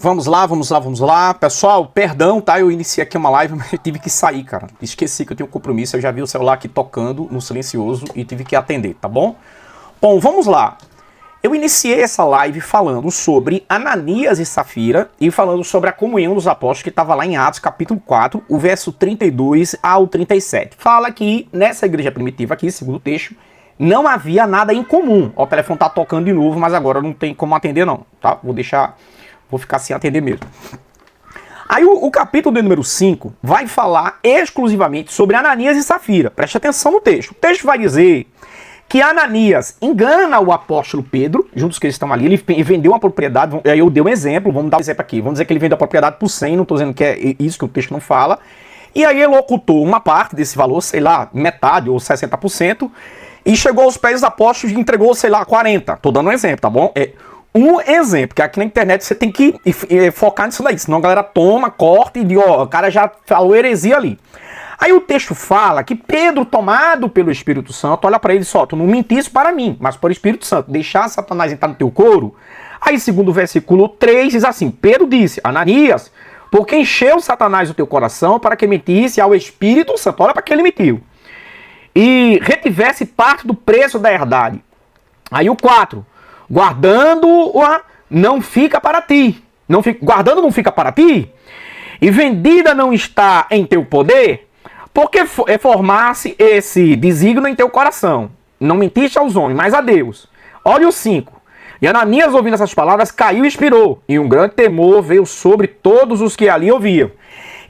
Vamos lá. Pessoal, perdão, tá? Eu iniciei aqui uma live, mas eu tive que sair, cara. Esqueci que eu tinha um compromisso, eu já vi o celular aqui tocando no silencioso e tive que atender, tá bom? Bom, vamos lá. Eu iniciei essa live falando sobre Ananias e Safira e falando sobre a comunhão dos apóstolos que estava lá em Atos capítulo 4, o verso 32 ao 37. Fala que nessa igreja primitiva aqui, segundo o texto, não havia nada em comum. Ó, o telefone tá tocando de novo, mas agora não tem como atender não, tá? Vou ficar sem atender mesmo. Aí o capítulo de número 5 vai falar exclusivamente sobre Ananias e Safira. Preste atenção no texto. O texto vai dizer que Ananias engana o apóstolo Pedro, juntos que eles estão ali, ele vendeu uma propriedade, aí eu dei um exemplo, vamos dar um exemplo aqui, vamos dizer que ele vendeu a propriedade por 100, não estou dizendo que é isso que o texto não fala, e aí ele ocultou uma parte desse valor, sei lá, metade ou 60%, e chegou aos pés dos apóstolos e entregou, sei lá, 40%, estou dando um exemplo, tá bom? Um exemplo, que aqui na internet você tem que focar nisso daí, senão a galera toma, corta e diz, ó, o cara já falou heresia ali. Aí o texto fala que Pedro, tomado pelo Espírito Santo, olha para ele só, tu não mentisse para mim, mas para o Espírito Santo, deixar Satanás entrar no teu couro. Aí segundo o versículo 3 diz assim, Pedro disse, Ananias, porque encheu Satanás o teu coração para que mentisse ao Espírito Santo, olha para que ele mentiu, e retivesse parte do preço da herdade. Aí o 4, guardando-a não fica para ti, guardando não fica para ti, e vendida não está em teu poder, porque formasse esse desígnio em teu coração. Não mentiste aos homens, mas a Deus. Olha o 5. E Ananias, ouvindo essas palavras, caiu e expirou, e um grande temor veio sobre todos os que ali ouviam.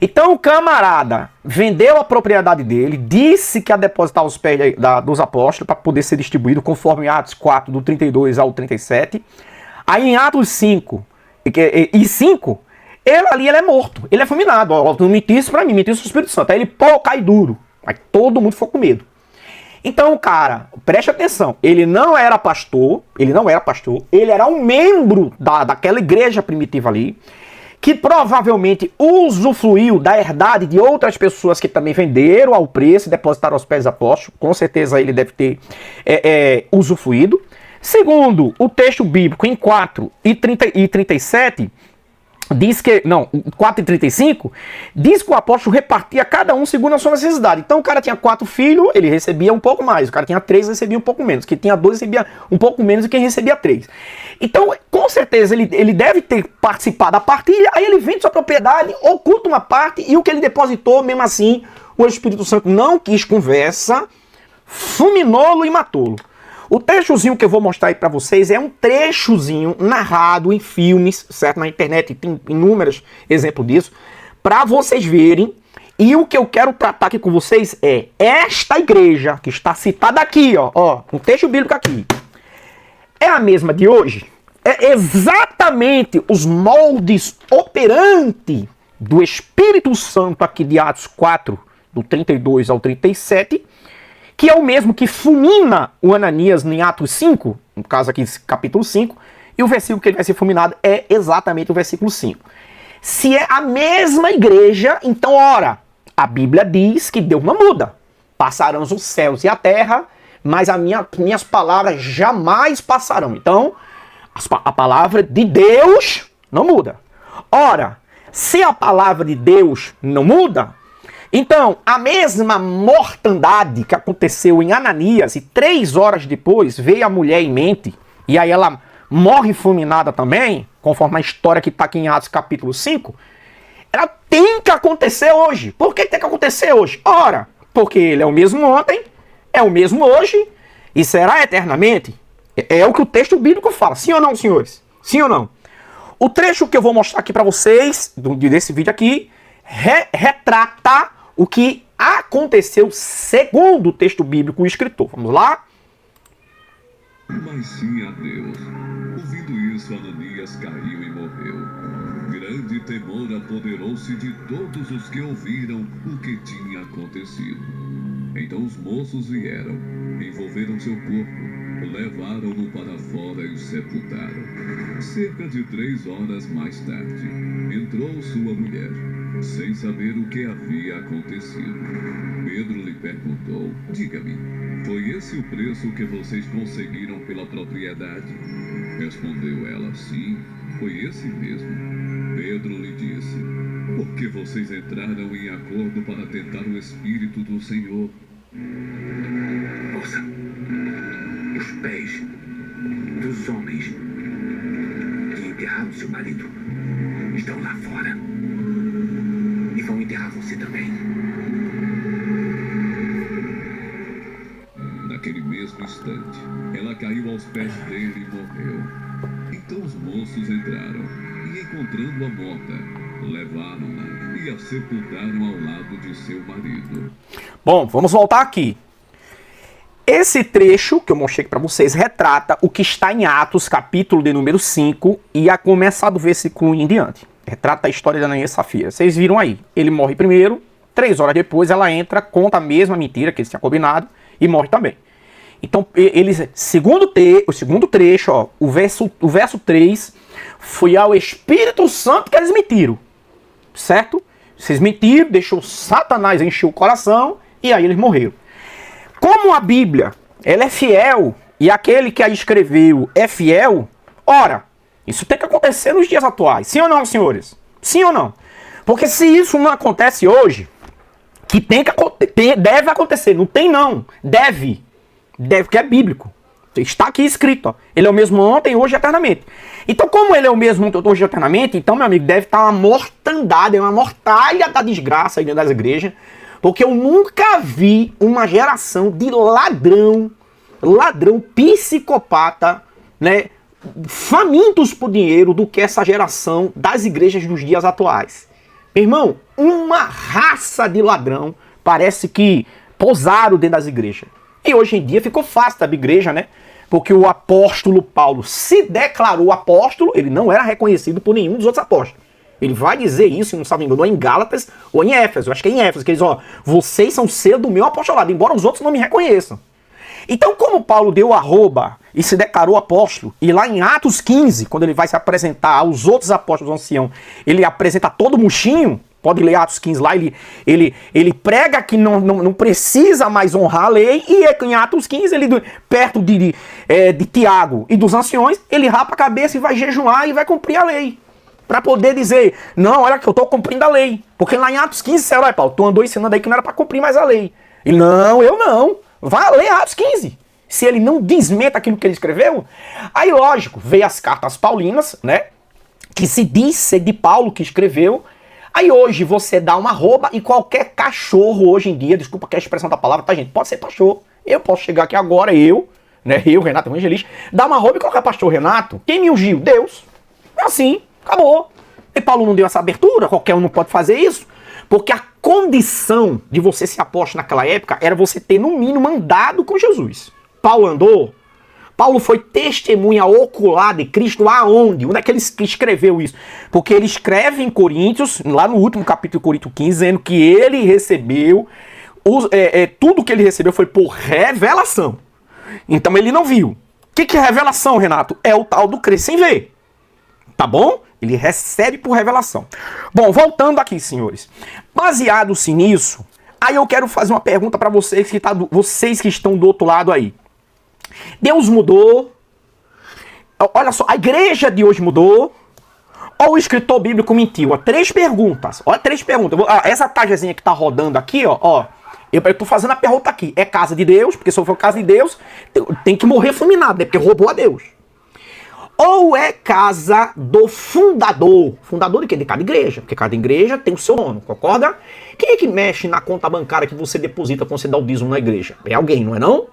Então o camarada vendeu a propriedade dele, disse que ia depositar aos pés dos apóstolos para poder ser distribuído, conforme Atos 4, do 32 ao 37. Aí em Atos 5 e 5, ele é morto, ele é fulminado. Ó, não mentisse para mim, mentisse o Espírito Santo. Aí ele cai duro. Aí todo mundo ficou com medo. Então, cara, preste atenção, ele não era pastor, ele era um membro daquela igreja primitiva ali, que provavelmente usufruiu da herdade de outras pessoas que também venderam ao preço e depositaram aos pés dos apóstolos. Com certeza ele deve ter usufruído. Segundo o texto bíblico, em 4 e 37, diz que, não, 4 e 35, diz que o apóstolo repartia cada um segundo a sua necessidade. Então o cara tinha 4 filhos, ele recebia um pouco mais. O cara tinha 3, recebia um pouco menos. Quem tinha 2 recebia um pouco menos do que quem recebia 3. Então, com certeza, ele deve ter participado da partilha, aí ele vende sua propriedade, oculta uma parte, e o que ele depositou, mesmo assim, o Espírito Santo não quis conversa, fulminou-lo e matou-lo. O trechozinho que eu vou mostrar aí pra vocês é um trechozinho narrado em filmes, certo? Na internet tem inúmeros exemplos disso, pra vocês verem. E o que eu quero tratar aqui com vocês é esta igreja que está citada aqui, ó, um texto bíblico aqui. É a mesma de hoje? É exatamente os moldes operantes do Espírito Santo aqui de Atos 4, do 32 ao 37, que é o mesmo que fulmina o Ananias em Atos 5, no caso aqui, capítulo 5, e o versículo que ele vai ser fulminado é exatamente o versículo 5. Se é a mesma igreja, então, ora, a Bíblia diz que Deus não muda. Passarão os céus e a terra, mas minhas palavras jamais passarão. Então, a palavra de Deus não muda. Ora, se a palavra de Deus não muda, então, a mesma mortandade que aconteceu em Ananias, e 3 horas depois veio a mulher em mente, e aí ela morre fulminada também, conforme a história que está aqui em Atos capítulo 5, ela tem que acontecer hoje. Por que tem que acontecer hoje? Ora, porque ele é o mesmo ontem, é o mesmo hoje, e será eternamente. É o que o texto bíblico fala. Sim ou não, senhores? Sim ou não? O trecho que eu vou mostrar aqui para vocês, desse vídeo aqui, retrata o que aconteceu segundo o texto bíblico, o escritor. Vamos lá? Mas sim a Deus. Ouvindo isso, Ananias caiu e morreu. Grande temor apoderou-se de todos os que ouviram o que tinha acontecido. Então os moços vieram, envolveram seu corpo, levaram-no para fora e o sepultaram. Cerca de 3 horas mais tarde, entrou sua mulher, sem saber o que havia acontecido. Pedro lhe perguntou, diga-me, foi esse o preço que vocês conseguiram pela propriedade? Respondeu ela, sim, foi esse mesmo. Porque vocês entraram em acordo para tentar o Espírito do Senhor. Ouça, os pés dos homens que enterraram seu marido estão lá fora. E vão enterrar você também. Naquele mesmo instante, ela caiu aos pés dele e morreu. Então os moços entraram e, encontrando-a morta, levaram-na e a sepultaram ao lado de seu marido. Bom, vamos voltar aqui. Esse trecho que eu mostrei para vocês retrata o que está em Atos, capítulo de número 5, e a começar do versículo em diante. Retrata a história de Ananias e Safira. Vocês viram aí. Ele morre primeiro, 3 horas depois ela entra, conta a mesma mentira que eles tinham combinado e morre também. Então, eles, o segundo trecho, ó, o verso 3, foi ao Espírito Santo que eles mentiram. Certo? Vocês mentiram, deixou Satanás encher o coração e aí eles morreram. Como a Bíblia, ela é fiel e aquele que a escreveu é fiel, ora, isso tem que acontecer nos dias atuais. Sim ou não, senhores? Sim ou não? Porque se isso não acontece hoje, que deve acontecer, não tem não, deve, porque é bíblico. Está aqui escrito, ó. Ele é o mesmo ontem, hoje e eternamente. Então, como ele é o mesmo ontem, hoje e eternamente, então, meu amigo, deve estar uma mortandade, uma mortalha da desgraça aí dentro das igrejas, porque eu nunca vi uma geração de ladrão psicopata, né, famintos por dinheiro do que essa geração das igrejas dos dias atuais. Irmão, uma raça de ladrão parece que pousaram dentro das igrejas. E hoje em dia ficou fácil da igreja, né? Porque o apóstolo Paulo se declarou apóstolo, ele não era reconhecido por nenhum dos outros apóstolos. Ele vai dizer isso, não sabe, ou em Gálatas ou em Éfeso. Eu acho que é em Éfeso, que ele diz, ó, vocês são selo do meu apostolado, embora os outros não me reconheçam. Então, como Paulo deu arroba e se declarou apóstolo, e lá em Atos 15, quando ele vai se apresentar aos outros apóstolos anciãos, ele apresenta todo murchinho, pode ler Atos 15 lá, ele prega que não precisa mais honrar a lei, e em Atos 15, ele, perto de Tiago e dos anciões, ele rapa a cabeça e vai jejuar e vai cumprir a lei. Para poder dizer, não, olha que eu estou cumprindo a lei. Porque lá em Atos 15, você olha, Paulo, tu andou ensinando aí que não era para cumprir mais a lei. Ele, não, eu não. Vai ler Atos 15. Se ele não desmenta aquilo que ele escreveu, aí lógico, veio as cartas paulinas, né? Que se diz ser de Paulo que escreveu. Aí hoje você dá uma arroba e qualquer cachorro hoje em dia, desculpa que é a expressão da palavra, tá gente? Pode ser pastor. Eu posso chegar aqui agora, Renato Evangelista, dar uma arroba e colocar pastor Renato. Quem me ungiu? Deus. É assim, acabou. E Paulo não deu essa abertura, qualquer um não pode fazer isso. Porque a condição de você ser apóstolo naquela época era você ter no mínimo andado com Jesus. Paulo andou. Paulo foi testemunha ocular de Cristo aonde? Onde é que ele escreveu isso? Porque ele escreve em Coríntios, lá no último capítulo de Coríntios 15, dizendo que ele recebeu, tudo que ele recebeu foi por revelação. Então ele não viu. O que é revelação, Renato? É o tal do crer sem ver. Tá bom? Ele recebe por revelação. Bom, voltando aqui, senhores. Baseado-se nisso, aí eu quero fazer uma pergunta para vocês que estão do outro lado aí. Deus mudou? Olha só, a igreja de hoje mudou? Ou o escritor bíblico mentiu? Ó, 3 perguntas. Olha, 3 perguntas. Essa tajazinha que tá rodando aqui, ó. Eu tô fazendo a pergunta aqui. É casa de Deus? Porque se for casa de Deus, tem que morrer fulminado, né? Porque roubou a Deus. Ou é casa do fundador? Fundador de quê? De cada igreja. Porque cada igreja tem o seu dono, concorda? Quem é que mexe na conta bancária que você deposita quando você dá o dízimo na igreja? É alguém, não é não?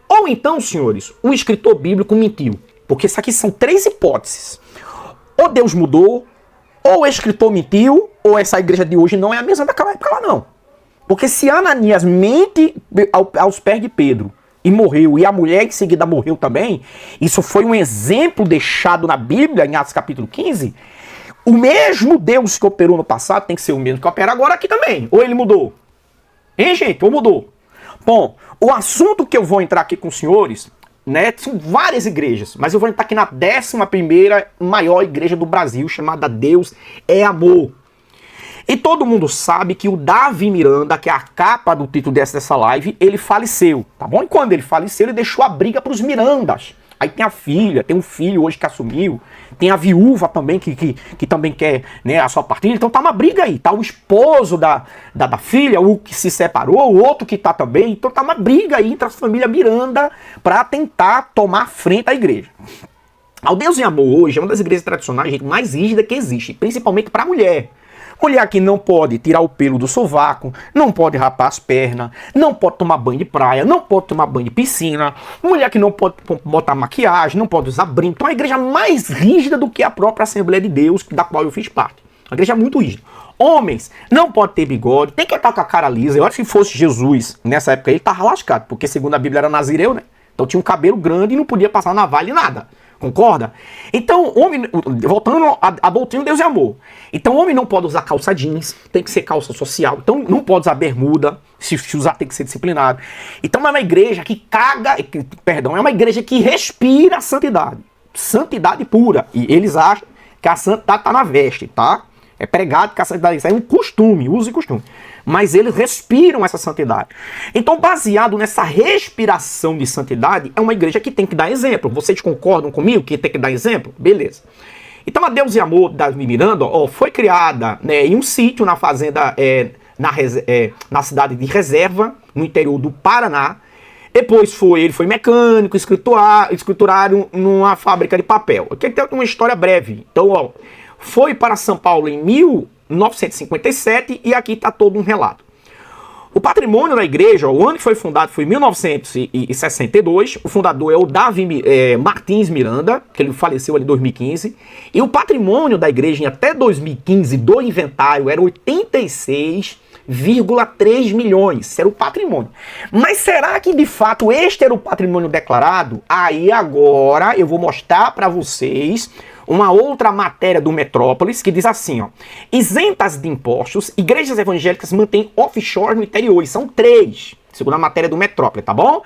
Ou então, senhores, o escritor bíblico mentiu. Porque isso aqui são 3 hipóteses. Ou Deus mudou, ou o escritor mentiu, ou essa igreja de hoje não é a mesma daquela época lá não. Porque se Ananias mente aos pés de Pedro e morreu, e a mulher em seguida morreu também, isso foi um exemplo deixado na Bíblia, em Atos capítulo 15, o mesmo Deus que operou no passado tem que ser o mesmo que opera agora aqui também. Ou ele mudou? Hein, gente? Ou mudou? Bom, o assunto que eu vou entrar aqui com os senhores, né, são várias igrejas, mas eu vou entrar aqui na 11ª maior igreja do Brasil, chamada Deus é Amor. E todo mundo sabe que o Davi Miranda, que é a capa do título dessa live, ele faleceu, tá bom? E quando ele faleceu, ele deixou a briga para os Mirandas. Aí tem a filha, tem um filho hoje que assumiu, tem a viúva também que também quer, né, a sua partilha. Então tá uma briga aí, tá o esposo da filha, o que se separou, o outro que tá também. Então tá uma briga aí entre a família Miranda para tentar tomar frente à igreja. A Deus em Amor hoje é uma das igrejas tradicionais, gente, mais rígida que existe, principalmente para mulher. Mulher que não pode tirar o pelo do sovaco, não pode rapar as pernas, não pode tomar banho de praia, não pode tomar banho de piscina. Mulher que não pode botar maquiagem, não pode usar brinco. Então é uma igreja mais rígida do que a própria Assembleia de Deus, da qual eu fiz parte. Uma igreja muito rígida. Homens, não pode ter bigode, tem que estar com a cara lisa. Eu acho que se fosse Jesus, nessa época ele estava lascado, porque segundo a Bíblia era nazireu, né? Então tinha um cabelo grande e não podia passar navalha e nada. Concorda? Então, homem, voltando à doutrina Deus e Amor. Então, homem não pode usar calça jeans, tem que ser calça social. Então, não pode usar bermuda, se usar tem que ser disciplinado. Então, é uma igreja que é uma igreja que respira a santidade. Santidade pura. E eles acham que a santidade está na veste, tá? É pregado que a santidade isso é um costume, uso e costume. Mas eles respiram essa santidade. Então, baseado nessa respiração de santidade, é uma igreja que tem que dar exemplo. Vocês concordam comigo que tem que dar exemplo? Beleza. Então, a Deus e Amor da Miranda foi criada, né, em um sítio na fazenda, na cidade de Reserva, no interior do Paraná. Depois ele foi mecânico, escriturário numa fábrica de papel. Aqui tem uma história breve. Então, foi para São Paulo em 1957 e aqui está todo um relato. O patrimônio da igreja, o ano que foi fundado foi 1962. O fundador é o Davi Martins Miranda, que ele faleceu ali em 2015. E o patrimônio da igreja até 2015 do inventário era 86,3 milhões. Isso era o patrimônio. Mas será que de fato este era o patrimônio declarado? Aí agora eu vou mostrar para vocês uma outra matéria do Metrópolis que diz assim, ó: isentas de impostos, igrejas evangélicas mantêm offshore no interior. E são 3, segundo a matéria do Metrópolis, tá bom?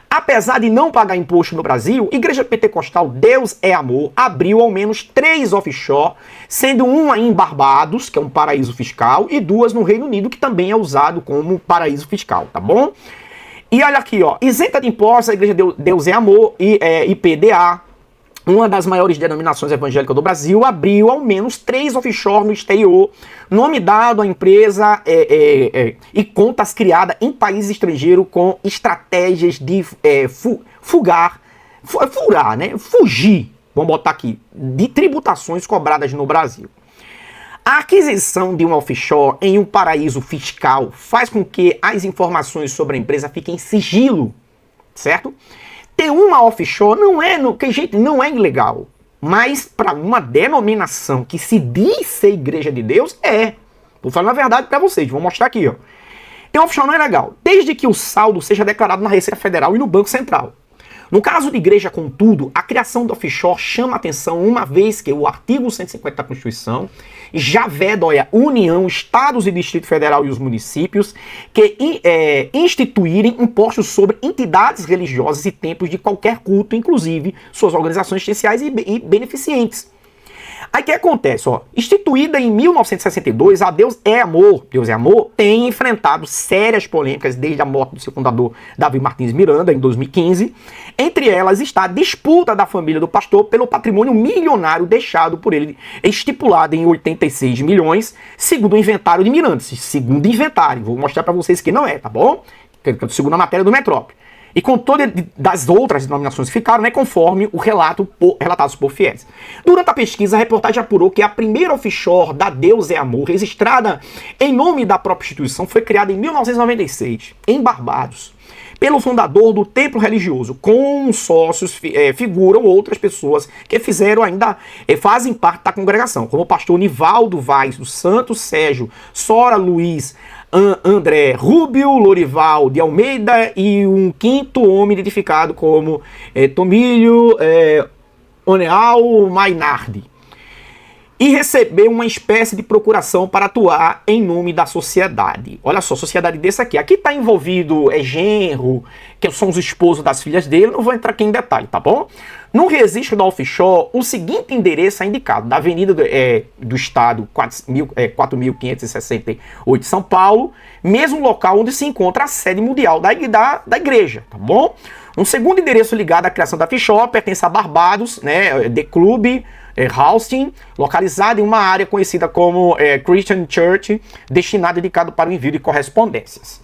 Apesar de não pagar imposto no Brasil, Igreja Pentecostal Deus é Amor abriu ao menos 3 offshore, sendo uma em Barbados, que é um paraíso fiscal, e 2 no Reino Unido, que também é usado como paraíso fiscal, tá bom? E olha aqui, ó: isenta de impostos, a Igreja Deus é Amor, IPDA, uma das maiores denominações evangélicas do Brasil, abriu ao menos 3 offshore no exterior, nome dado à empresa e contas criadas em país estrangeiro com estratégias de fugir, vamos botar aqui, de tributações cobradas no Brasil. A aquisição de um offshore em um paraíso fiscal faz com que as informações sobre a empresa fiquem em sigilo, certo? Ter uma offshore não é ilegal, mas para uma denominação que se diz ser igreja de Deus, Vou falar a verdade para vocês, vou mostrar aqui, ó. Ter offshore não é legal, desde que o saldo seja declarado na Receita Federal e no Banco Central. No caso de igreja, contudo, a criação do offshore chama atenção, uma vez que o artigo 150 da Constituição já veda a União, Estados e Distrito Federal e os municípios que instituírem impostos sobre entidades religiosas e templos de qualquer culto, inclusive suas organizações essenciais e beneficentes. Aí o que acontece, ó? Instituída em 1962, a Deus é Amor, tem enfrentado sérias polêmicas desde a morte do seu fundador, Davi Martins Miranda, em 2015. Entre elas está a disputa da família do pastor pelo patrimônio milionário deixado por ele, estipulado em 86 milhões, segundo o inventário de Miranda. Segundo o inventário, vou mostrar para vocês que não é, tá bom? Segundo a matéria do Metrópole. E com todas das outras denominações que ficaram, né, conforme o relatados por fiéis. Durante a pesquisa, a reportagem apurou que a primeira offshore da Deus é Amor, registrada em nome da própria instituição, foi criada em 1996, em Barbados, pelo fundador do templo religioso. Com sócios figuram outras pessoas que fazem parte da congregação, como o pastor Nivaldo Vaz dos Santos, Sérgio, Sora Luiz, André Rubio, Lorival de Almeida e um quinto homem identificado como Tomílio Oneal Mainardi. E recebeu uma espécie de procuração para atuar em nome da sociedade. Olha só, sociedade desse aqui. Aqui está envolvido genro, que são os esposos das filhas dele. Não vou entrar aqui em detalhe, tá bom? No registro da offshore, o seguinte endereço é indicado: da Avenida do Estado 4.568 de São Paulo, mesmo local onde se encontra a sede mundial da igreja, tá bom? Um segundo endereço ligado à criação da offshore pertence a Barbados, né, The Club Houston, localizado em uma área conhecida como Christian Church, destinada e dedicado para o envio de correspondências.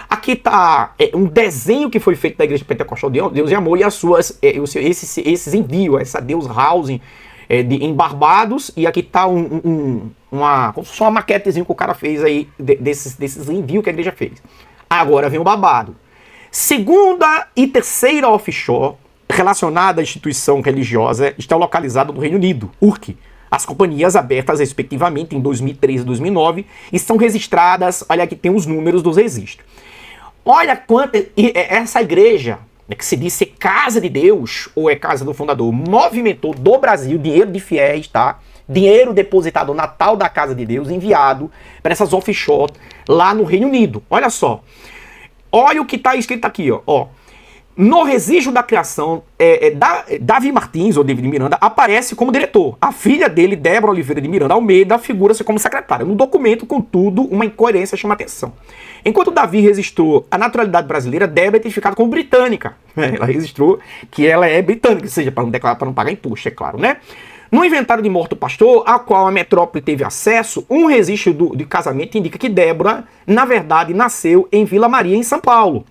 Aqui está um desenho que foi feito da Igreja Pentecostal de Deus e Amor e as suas, esses envios, essa Deus Housing em Barbados, e aqui está uma maquetezinha que o cara fez aí desses envios que a igreja fez. Agora vem o babado. Segunda e terceira offshore relacionada à instituição religiosa está localizada no Reino Unido, URC. As companhias abertas respectivamente em 2003 e 2009 estão registradas, olha aqui tem os números dos registros. Olha quanto essa igreja, que se diz ser casa de Deus, ou é casa do fundador, movimentou do Brasil dinheiro de fiéis, tá? Dinheiro depositado no Natal da casa de Deus, enviado para essas offshore lá no Reino Unido. Olha só. Olha o que está escrito aqui, ó. No registro da criação, Davi Martins, ou David Miranda, aparece como diretor. A filha dele, Débora Oliveira de Miranda Almeida, figura-se como secretária. No documento, contudo, uma incoerência chama atenção. Enquanto Davi registrou a naturalidade brasileira, Débora é identificada como britânica. Ela registrou que ela é britânica, ou seja, para não declarar, para não pagar imposto, é claro, né? No inventário de morto pastor, a qual a metrópole teve acesso, um registro de casamento indica que Débora, na verdade, nasceu em Vila Maria, em São Paulo.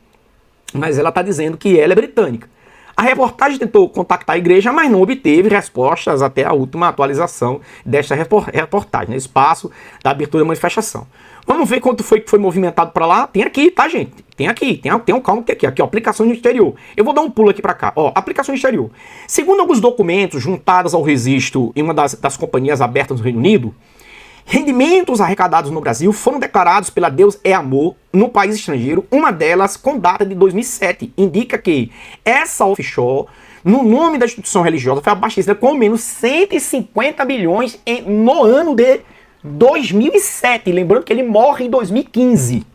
Mas ela está dizendo que ela é britânica. A reportagem tentou contactar a igreja, mas não obteve respostas até a última atualização desta reportagem, no espaço da abertura da manifestação. Vamos ver quanto foi que foi movimentado para lá. Tem aqui, tá, gente? Tem aqui, tem um calma que aqui, ó, aplicações no exterior. Eu vou dar um pulo aqui para cá, ó, aplicações no exterior. Segundo alguns documentos juntados ao registro em uma das companhias abertas no Reino Unido, rendimentos arrecadados no Brasil foram declarados pela Deus é Amor no país estrangeiro, uma delas com data de 2007. Indica que essa offshore, no nome da instituição religiosa, foi abastecida com ao menos 150 bilhões no ano de 2007. Lembrando que ele morre em 2015.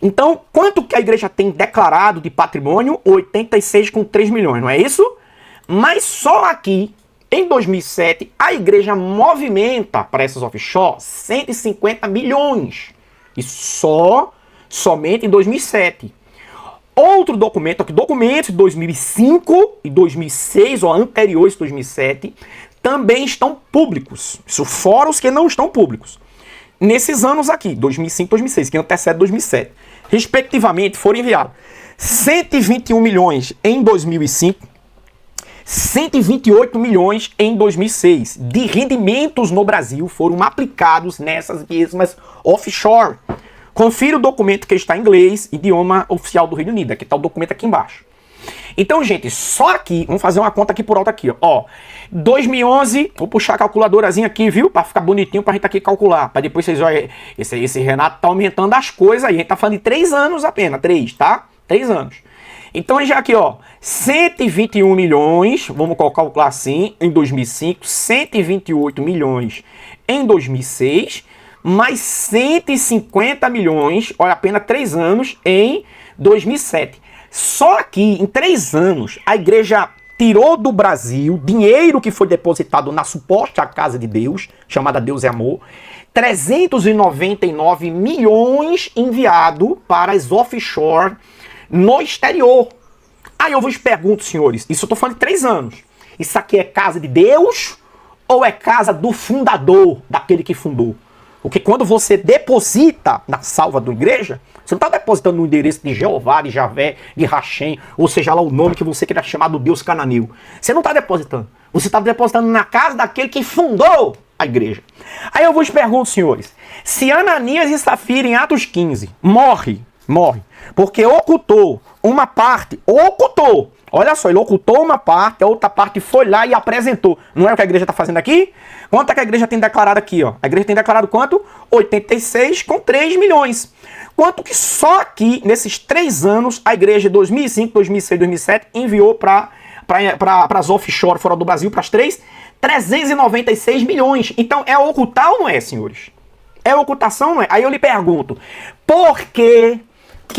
Então, quanto que a igreja tem declarado de patrimônio? 86,3 milhões, não é isso? Mas só aqui, em 2007, a igreja movimenta para essas offshore 150 milhões. E somente em 2007. Outro documento, aqui, documentos de 2005 e 2006, ou anteriores a 2007, também estão públicos. Isso fora os que não estão públicos. Nesses anos aqui, 2005 e 2006, que antecede 2007, respectivamente, foram enviados 121 milhões em 2005, 128 milhões em 2006 de rendimentos no Brasil foram aplicados nessas mesmas offshore. Confira o documento que está em inglês, idioma oficial do Reino Unido. Aqui está o documento aqui embaixo. Então, gente, só aqui, vamos fazer uma conta aqui por alto aqui, ó. 2011, vou puxar a calculadorazinha aqui, viu? Para ficar bonitinho pra gente aqui calcular. Para depois vocês olharem, esse Renato tá aumentando as coisas aí. A gente tá falando de 3 anos apenas, 3, tá? 3 anos. Então, já aqui, ó, 121 milhões, vamos calcular assim, em 2005, 128 milhões em 2006, mais 150 milhões, olha, apenas 3 anos, em 2007. Só aqui, em 3 anos, a igreja tirou do Brasil dinheiro que foi depositado na suposta Casa de Deus, chamada Deus é Amor, 399 milhões enviado para as offshore no exterior. Aí eu vos pergunto, senhores, isso eu tô falando de 3 anos. Isso aqui é casa de Deus ou é casa do fundador, daquele que fundou? Porque quando você deposita na salva da igreja, você não está depositando no endereço de Jeová, de Javé, de Rachem, ou seja lá o nome que você queira chamar do Deus cananeu. Você não está depositando. Você está depositando na casa daquele que fundou a igreja. Aí eu vos pergunto, senhores, se Ananias e Safira em Atos 15 morre, porque ocultou uma parte, olha só, ele ocultou uma parte, a outra parte foi lá e apresentou. Não é o que a igreja está fazendo aqui? Quanto é que a igreja tem declarado aqui, ó? A igreja tem declarado quanto? 86,3 milhões. Quanto que só aqui, nesses 3 anos, a igreja de 2005, 2006, 2007, enviou para as offshore fora do Brasil, para as 396 milhões. Então, é ocultar ou não é, senhores? É ocultação, não é? Aí eu lhe pergunto, por que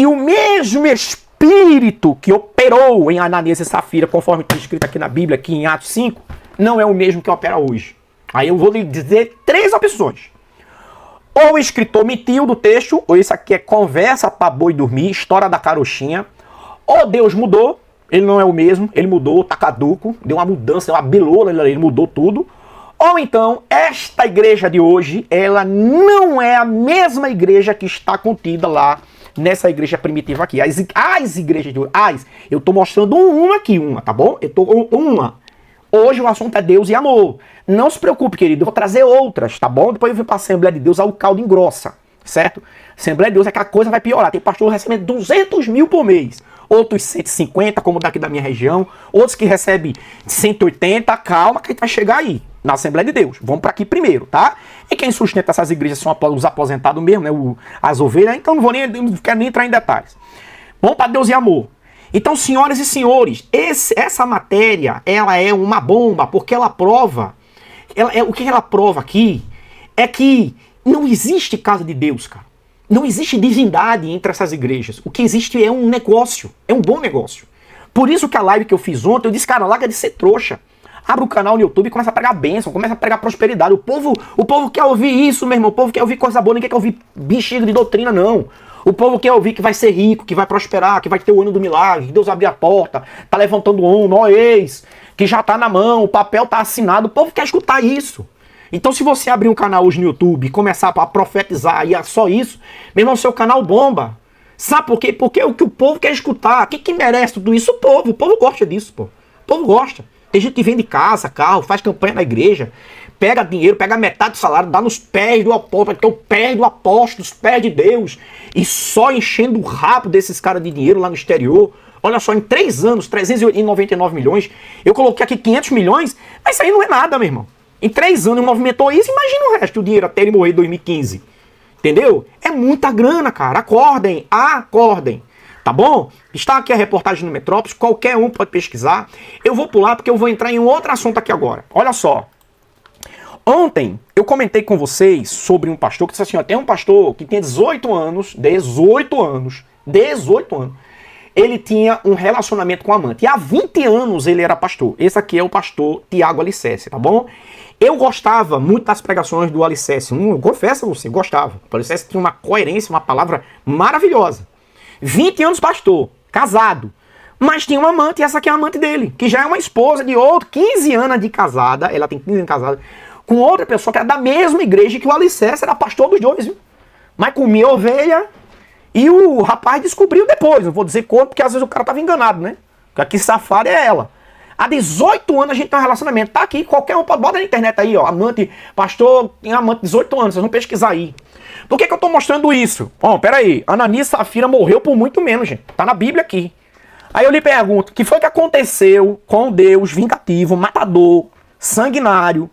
o mesmo Espírito que operou em Ananias e Safira, conforme está escrito aqui na Bíblia, aqui em Atos 5, não é o mesmo que opera hoje? Aí eu vou lhe dizer 3 opções. Ou o escritor mentiu do texto, ou isso aqui é conversa para boi dormir, história da carochinha, ou Deus mudou, ele não é o mesmo, ele mudou, tá caduco, deu uma mudança, deu uma beloura, ele mudou tudo. Ou então, esta igreja de hoje, ela não é a mesma igreja que está contida lá nessa igreja primitiva aqui. As igrejas de hoje, eu tô mostrando uma aqui, tá bom? Eu tô uma. Hoje o assunto é Deus e amor. Não se preocupe, querido, eu vou trazer outras, tá bom? Depois eu vou para a Assembleia de Deus, ao caldo engrossa, certo? Assembleia de Deus é que a coisa vai piorar. Tem pastor recebendo 200 mil por mês. Outros 150, como daqui da minha região. Outros que recebem 180. Calma que a gente vai chegar aí, na Assembleia de Deus. Vamos para aqui primeiro, tá? E quem sustenta essas igrejas são os aposentados mesmo, né? As ovelhas. Então não quero nem entrar em detalhes. Vamos para Deus e amor. Então, senhoras e senhores, essa matéria, ela é uma bomba, porque ela prova... o que ela prova aqui é que não existe casa de Deus, cara. Não existe divindade entre essas igrejas. O que existe é um negócio. É um bom negócio. Por isso que a live que eu fiz ontem, eu disse, cara, larga de ser trouxa. Abre o canal no YouTube e começa a pregar bênção, começa a pregar prosperidade. O povo quer ouvir isso, meu irmão. O povo quer ouvir coisa boa, ninguém quer ouvir bexiga de doutrina, não. O povo quer ouvir que vai ser rico, que vai prosperar, que vai ter o ano do milagre, que Deus abrir a porta, tá levantando ó ex, que já tá na mão, o papel tá assinado. O povo quer escutar isso. Então, se você abrir um canal hoje no YouTube e começar a profetizar e é só isso, meu irmão, seu canal bomba. Sabe por quê? Porque o que o povo quer escutar. Quem que merece tudo isso? O povo gosta disso, pô. O povo gosta. Tem gente que vende casa, carro, faz campanha na igreja, pega dinheiro, pega metade do salário, dá nos pés do apóstolo, que é o pé do apóstolo, os pés de Deus, e só enchendo o rabo desses caras de dinheiro lá no exterior. Olha só, em 3 anos, 399 milhões, eu coloquei aqui 500 milhões, mas isso aí não é nada, meu irmão. Em 3 anos ele movimentou isso, imagina o resto do dinheiro até ele morrer em 2015. Entendeu? É muita grana, cara. Acordem, tá bom? Está aqui a reportagem no Metrópolis, qualquer um pode pesquisar. Eu vou pular porque eu vou entrar em um outro assunto aqui agora. Olha só. Ontem eu comentei com vocês sobre um pastor que disse assim, ó, tem um pastor que tinha 18 anos, ele tinha um relacionamento com a amante. E há 20 anos ele era pastor. Esse aqui é o pastor Tiago Alicerce, tá bom? Eu gostava muito das pregações do Alicerce. Eu confesso a você, gostava. O Alicerce tinha uma coerência, uma palavra maravilhosa. 20 anos pastor, casado. Mas tinha uma amante, e essa aqui é a amante dele, que já é uma esposa de outro, 15 anos de casada, ela tem 15 anos de casada, com outra pessoa que era da mesma igreja que o Alicerce, era pastor dos dois, viu? Mas comia ovelha, e o rapaz descobriu depois, não vou dizer como, porque às vezes o cara tava enganado, né? Porque aqui safado é ela. Há 18 anos a gente tem um relacionamento, tá aqui, qualquer um pode, bota na internet aí, ó, amante, pastor, tem amante 18 anos, vocês vão pesquisar aí. Por que eu tô mostrando isso? Ó, peraí, Ananias e Safira morreu por muito menos, gente, tá na Bíblia aqui. Aí eu lhe pergunto, o que foi que aconteceu com Deus vingativo, matador, sanguinário,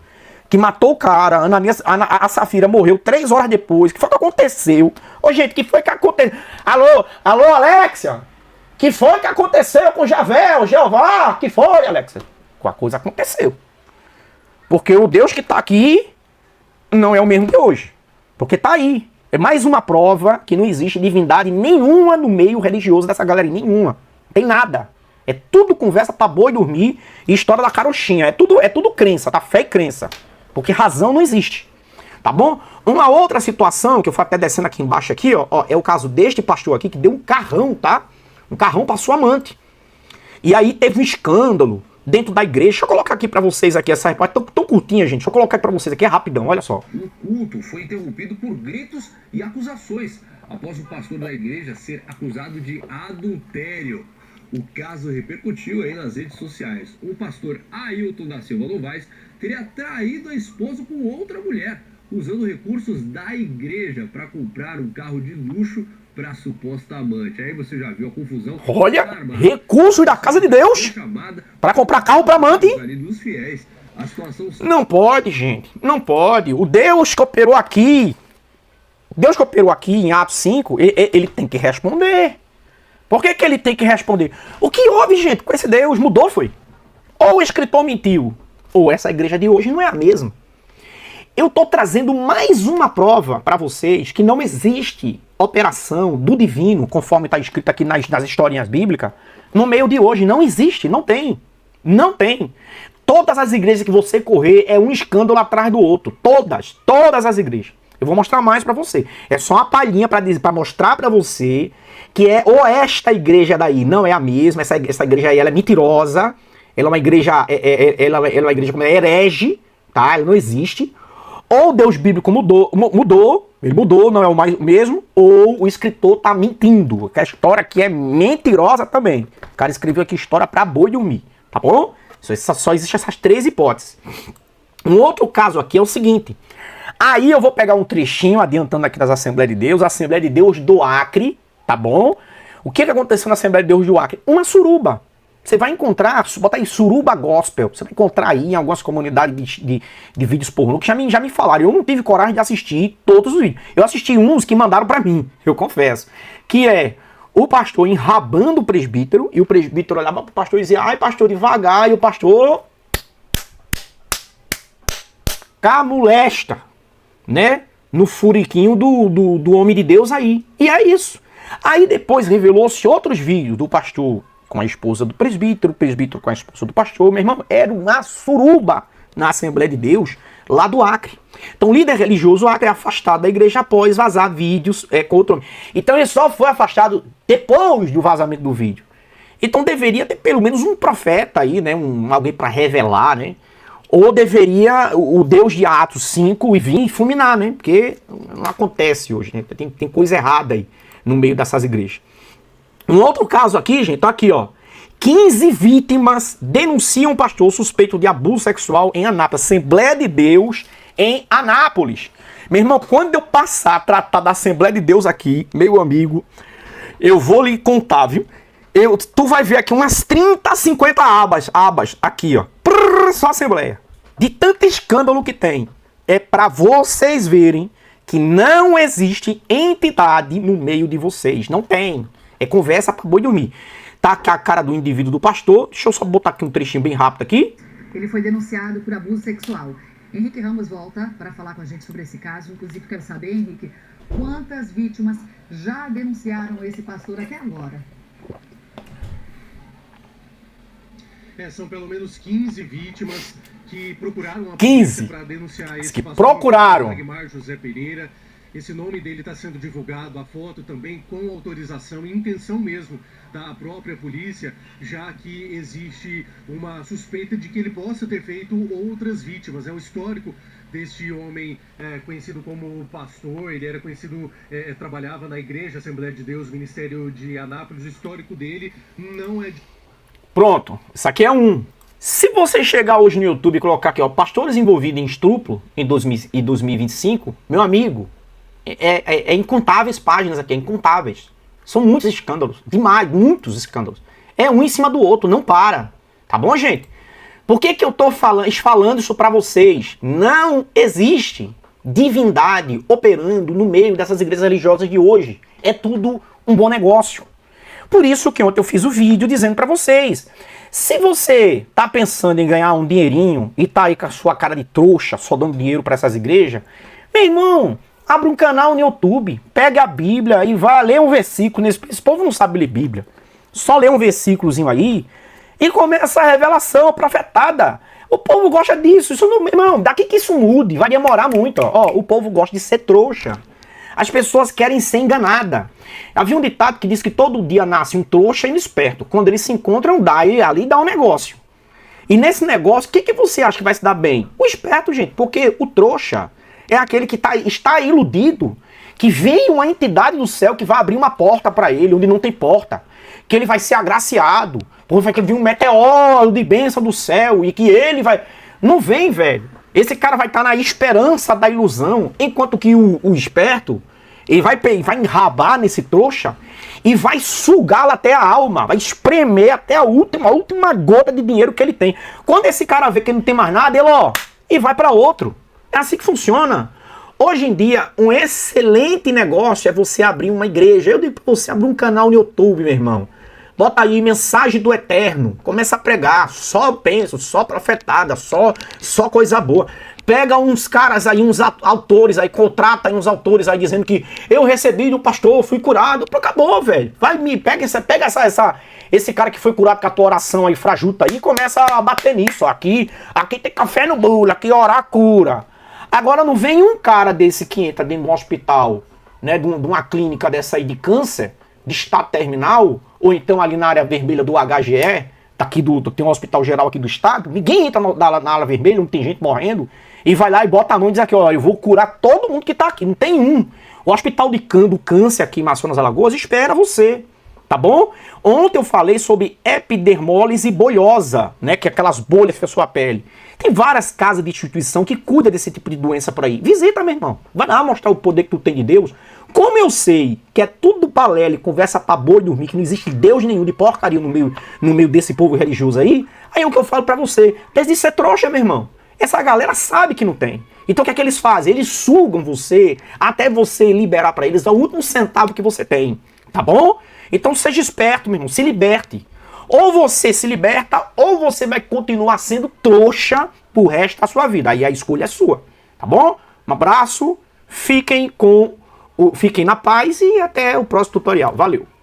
que matou o cara, a Safira morreu 3 horas depois, o que foi que aconteceu? Ô gente, o que foi que aconteceu? Alô, Alexia? O que foi que aconteceu com Javé, o Jeová? O que foi, Alexia? A coisa aconteceu. Porque o Deus que tá aqui não é o mesmo de hoje. Porque tá aí. É mais uma prova que não existe divindade nenhuma no meio religioso dessa galera, nenhuma. Tem nada. É tudo conversa pra boi dormir e história da carochinha. É tudo crença, tá? Fé e crença. Porque razão não existe. Tá bom? Uma outra situação, que eu fui até descendo aqui embaixo aqui, ó, é o caso deste pastor aqui que deu um carrão, tá? Um carrão pra sua amante. E aí teve um escândalo dentro da igreja. Deixa eu colocar aqui pra vocês aqui essa reportagem tão curtinha, gente. Deixa eu colocar aqui pra vocês aqui, é rapidão, olha só. O culto foi interrompido por gritos e acusações após o pastor da igreja ser acusado de adultério. O caso repercutiu aí nas redes sociais. O pastor Ailton da Silva Novaes teria traído a esposa com outra mulher, usando recursos da igreja para comprar um carro de luxo para a suposta amante. Aí você já viu a confusão. Olha, recursos da casa de Deus para comprar carro para amante. Dos fiéis. A situação... Não pode, gente. Não pode. O Deus que operou aqui em Atos 5, ele tem que responder. Por que ele tem que responder? O que houve, gente, com esse Deus? Mudou, foi? Ou o escritor mentiu, ou essa igreja de hoje não é a mesma. Eu estou trazendo mais uma prova para vocês que não existe operação do divino, conforme está escrito aqui nas historinhas bíblicas, no meio de hoje. Não existe, não tem. Não tem. Todas as igrejas que você correr é um escândalo atrás do outro. Todas as igrejas. Eu vou mostrar mais pra você. É só uma palhinha pra mostrar pra você que é ou esta igreja daí não é a mesma, essa igreja aí ela é mentirosa, ela é uma igreja, ela é uma igreja como é herege, tá? Ela não existe. Ou Deus bíblico mudou, ele mudou, não é o mesmo, ou o escritor tá mentindo, que a história aqui é mentirosa também. O cara escreveu aqui história pra boi dormir, tá bom? Só existem essas 3 hipóteses. Um outro caso aqui é o seguinte. Aí eu vou pegar um trechinho, adiantando aqui das Assembleias de Deus, a Assembleia de Deus do Acre, tá bom? O que aconteceu na Assembleia de Deus do Acre? Uma suruba. Você vai encontrar, bota aí suruba gospel, você vai encontrar aí em algumas comunidades de vídeos pornô que já me falaram. Eu não tive coragem de assistir todos os vídeos. Eu assisti uns que mandaram pra mim, eu confesso. Que é o pastor enrabando o presbítero, e o presbítero olhava pro pastor e dizia, ai pastor, devagar, e o pastor camulesta, né? No furiquinho do homem de Deus aí. E é isso. Aí depois revelou-se outros vídeos do pastor com a esposa do presbítero, o presbítero com a esposa do pastor. Meu irmão, era uma suruba na Assembleia de Deus lá do Acre. Então o líder religioso Acre é afastado da igreja após vazar vídeos com outro homem. Então ele só foi afastado depois do vazamento do vídeo. Então deveria ter pelo menos um profeta aí, né? Alguém para revelar, né? Ou deveria o Deus de Atos 5 vir e fulminar, né? Porque não acontece hoje, né? Tem coisa errada aí no meio dessas igrejas. Um outro caso aqui, gente, tá aqui, ó. 15 vítimas denunciam um pastor suspeito de abuso sexual em Anápolis. Assembleia de Deus em Anápolis. Meu irmão, quando eu passar a tratar da Assembleia de Deus aqui, meu amigo, eu vou lhe contar, viu? Tu vai ver aqui umas 30, 50 abas aqui, ó. Só Assembleia. De tanto escândalo que tem. É pra vocês verem que não existe entidade no meio de vocês. Não tem. É conversa pra boi dormir. Tá aqui a cara do indivíduo do pastor. Deixa eu só botar aqui um trechinho bem rápido aqui. Ele foi denunciado por abuso sexual. Henrique Ramos volta para falar com a gente sobre esse caso. Inclusive, quero saber, Henrique, quantas vítimas já denunciaram esse pastor até agora? São pelo menos 15 vítimas que procuraram a 15 para denunciar esse que pastor, procuraram. Agmar José Pereira. Esse nome dele está sendo divulgado, a foto também com autorização e intenção mesmo da própria polícia, já que existe uma suspeita de que ele possa ter feito outras vítimas. É o histórico deste homem conhecido como pastor, ele era conhecido, trabalhava na Igreja Assembleia de Deus, Ministério de Anápolis. O histórico dele não é... Pronto, isso aqui é um. Se você chegar hoje no YouTube e colocar aqui, ó, pastores envolvidos em estupro em 2025, meu amigo, é incontáveis páginas aqui, é incontáveis. São muitos escândalos, demais, muitos escândalos. É um em cima do outro, não para. Tá bom, gente? Por que eu tô falando isso pra vocês? Não existe divindade operando no meio dessas igrejas religiosas de hoje. É tudo um bom negócio. Por isso que ontem eu fiz o vídeo dizendo pra vocês, se você tá pensando em ganhar um dinheirinho e tá aí com a sua cara de trouxa, só dando dinheiro pra essas igrejas, meu irmão, abre um canal no YouTube, pega a Bíblia e vai ler um versículo. Esse povo não sabe ler Bíblia. Só lê um versículozinho aí e começa a revelação, a profetada. O povo gosta disso. Isso não, meu irmão, daqui que isso mude, vai demorar muito. Ó, o povo gosta de ser trouxa. As pessoas querem ser enganadas. Havia um ditado que diz que todo dia nasce um trouxa e um esperto. Quando eles se encontram, ali dá um negócio. E nesse negócio, o que você acha que vai se dar bem? O esperto, gente, porque o trouxa é aquele que está iludido, que vem uma entidade do céu que vai abrir uma porta para ele, onde não tem porta. Que ele vai ser agraciado, porque vai vir um meteoro de bênção do céu e que ele vai... Não vem, velho. Esse cara vai estar na esperança da ilusão, enquanto que o esperto, ele vai enrabar nesse trouxa e vai sugá-lo até a alma, vai espremer até a última gota de dinheiro que ele tem. Quando esse cara vê que ele não tem mais nada, ele, ó, e vai para outro. É assim que funciona. Hoje em dia, um excelente negócio é você abrir uma igreja. Eu digo pra você abrir um canal no YouTube, meu irmão. Bota aí mensagem do Eterno. Começa a pregar. Só penso, só profetada, só coisa boa. Pega uns caras aí, uns autores aí, contrata aí uns autores aí dizendo que eu recebi do pastor, fui curado. Acabou, velho. Pega esse cara que foi curado com a tua oração aí, frajuta aí, e começa a bater nisso. Aqui tem café no bolo, aqui orar cura. Agora não vem um cara desse que entra dentro de um hospital, né, de uma clínica dessa aí de câncer, de estado terminal, ou então ali na área vermelha do HGE, tem um hospital geral aqui do estado, ninguém entra na área vermelha, não tem gente morrendo, e vai lá e bota a mão e diz aqui, ó, eu vou curar todo mundo que tá aqui, não tem um. O hospital do câncer aqui em Amazonas, Alagoas espera você, tá bom? Ontem eu falei sobre epidermólise bolhosa, né, que é aquelas bolhas que fica a sua pele. Tem várias casas de instituição que cuidam desse tipo de doença por aí. Visita, meu irmão. Vai lá mostrar o poder que tu tem de Deus. Como eu sei que é tudo balela e conversa pra boi dormir, que não existe Deus nenhum de porcaria no meio desse povo religioso aí é o que eu falo pra você. Desde de ser trouxa, meu irmão. Essa galera sabe que não tem. Então o que é que eles fazem? Eles sugam você até você liberar pra eles o último centavo que você tem. Tá bom? Então seja esperto, meu irmão. Se liberte. Ou você se liberta, ou você vai continuar sendo trouxa pro resto da sua vida. Aí a escolha é sua. Tá bom? Um abraço. Fiquem na paz e até o próximo tutorial. Valeu!